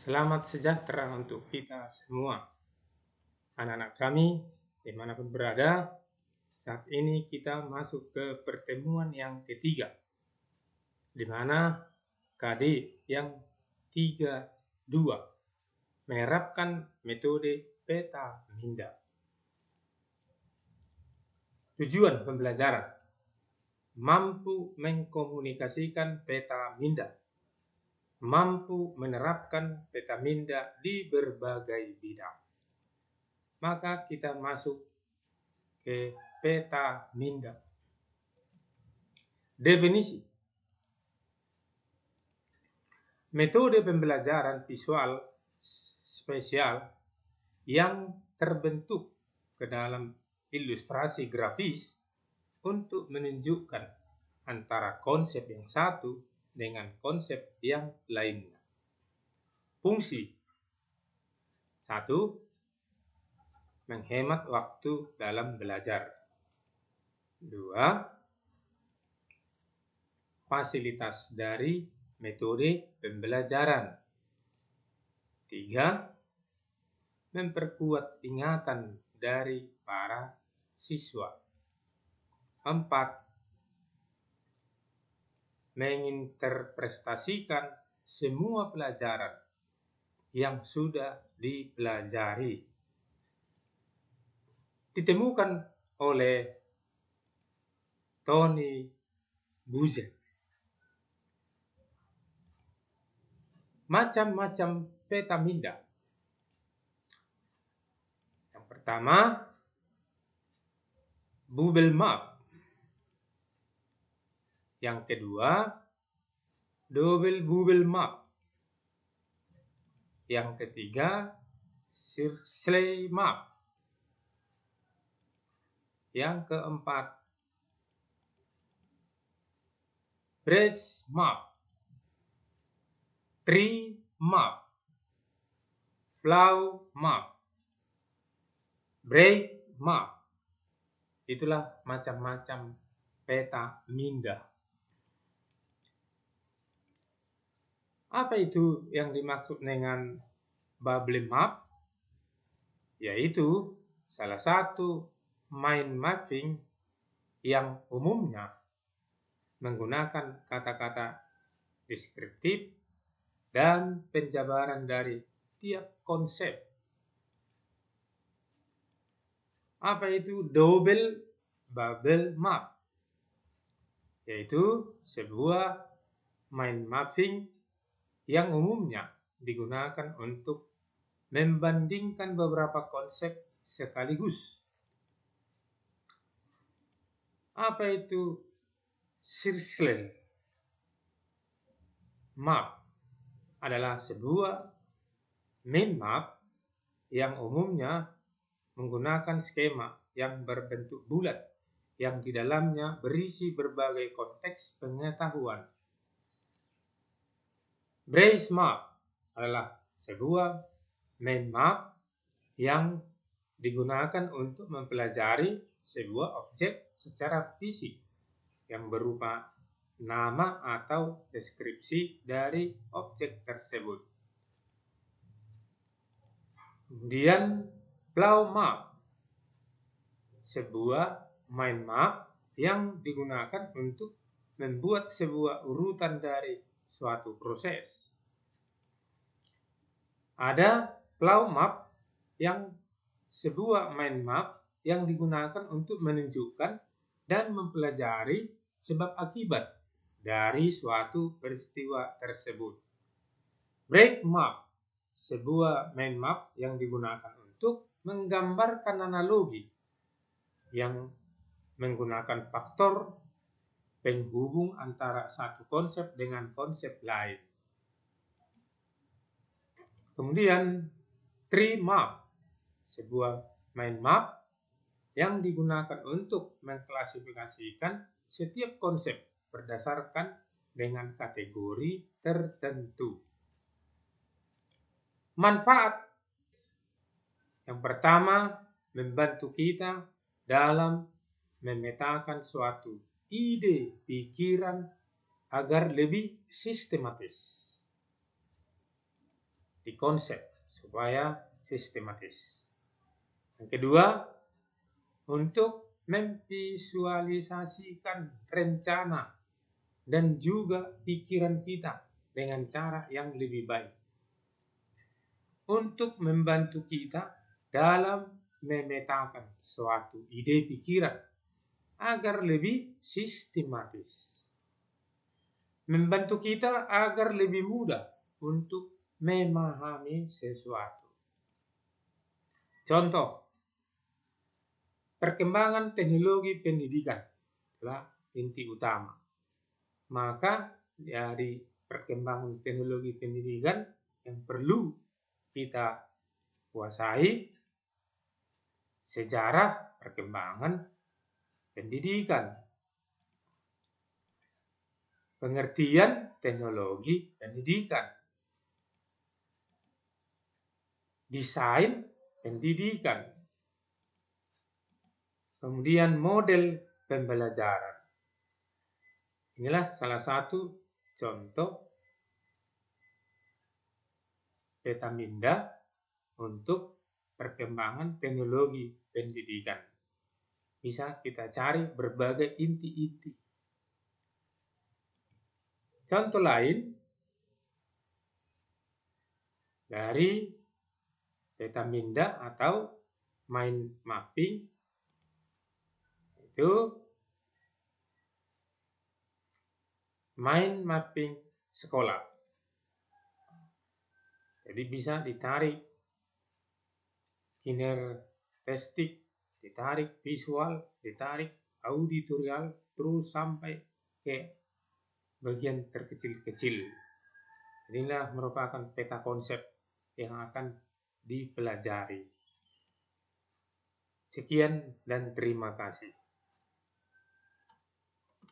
Selamat sejahtera untuk kita semua. Anak-anak kami, dimanapun berada, saat ini kita masuk ke pertemuan yang ketiga, di mana KD yang 32 menerapkan metode peta minda. Tujuan pembelajaran mampu mengkomunikasikan peta minda, mampu menerapkan peta minda di berbagai bidang. Maka kita masuk ke peta minda. Definisi. Metode pembelajaran visual spesial yang terbentuk ke dalam ilustrasi grafis untuk menunjukkan antara konsep yang satu dengan konsep yang lainnya. Fungsi. 1. Menghemat waktu dalam belajar. 2. Fasilitas dari metode pembelajaran. 3. Memperkuat ingatan dari para siswa. 4. Menginterpretasikan semua pelajaran yang sudah dipelajari. Ditemukan oleh Tony Buzet. Macam-macam peta minda. Yang pertama, bubble map. Yang kedua, double bubble map. Yang ketiga, circle map. Yang keempat, brace map, tree map, flow map, break map. Itulah macam-macam peta minda. Apa itu yang dimaksud dengan bubble map? Yaitu salah satu mind mapping yang umumnya menggunakan kata-kata deskriptif dan penjabaran dari tiap konsep. Apa itu double bubble map? Yaitu sebuah mind mapping yang umumnya digunakan untuk membandingkan beberapa konsep sekaligus. Apa itu circle map? Adalah sebuah mind map yang umumnya menggunakan skema yang berbentuk bulat yang di dalamnya berisi berbagai konteks pengetahuan. Brace map adalah sebuah mind map yang digunakan untuk mempelajari sebuah objek secara fisik yang berupa nama atau deskripsi dari objek tersebut. Kemudian flow map, sebuah mind map yang digunakan untuk membuat sebuah urutan dari suatu proses. Ada flow map yang sebuah mind map yang digunakan untuk menunjukkan dan mempelajari sebab akibat dari suatu peristiwa tersebut. Break map, sebuah mind map yang digunakan untuk menggambarkan analogi yang menggunakan faktor penghubung antara satu konsep dengan konsep lain. Kemudian tree map, sebuah mind map yang digunakan untuk mengklasifikasikan setiap konsep berdasarkan dengan kategori tertentu. Manfaat yang pertama, membantu kita dalam memetakan suatu ide pikiran agar lebih sistematis. dikonsep supaya sistematis. Yang kedua, untuk memvisualisasikan rencana dan juga pikiran kita dengan cara yang lebih baik, untuk membantu kita dalam memetakan suatu ide pikiran agar lebih sistematis, membantu kita agar lebih mudah untuk memahami sesuatu. Contoh, perkembangan teknologi pendidikan adalah inti utama. Maka dari perkembangan teknologi pendidikan yang perlu kita kuasai sejarah perkembangan pendidikan, pengertian teknologi pendidikan, desain pendidikan, kemudian model pembelajaran. Inilah salah satu contoh Petaminda untuk perkembangan teknologi pendidikan. Bisa kita cari berbagai inti-inti. Contoh lain dari Petaminda atau mind mapping itu mind mapping sekolah. Jadi bisa ditarik kinestetik, ditarik visual, ditarik auditorial, terus sampai ke bagian terkecil-kecil. Inilah merupakan peta konsep yang akan dipelajari. Sekian dan terima kasih.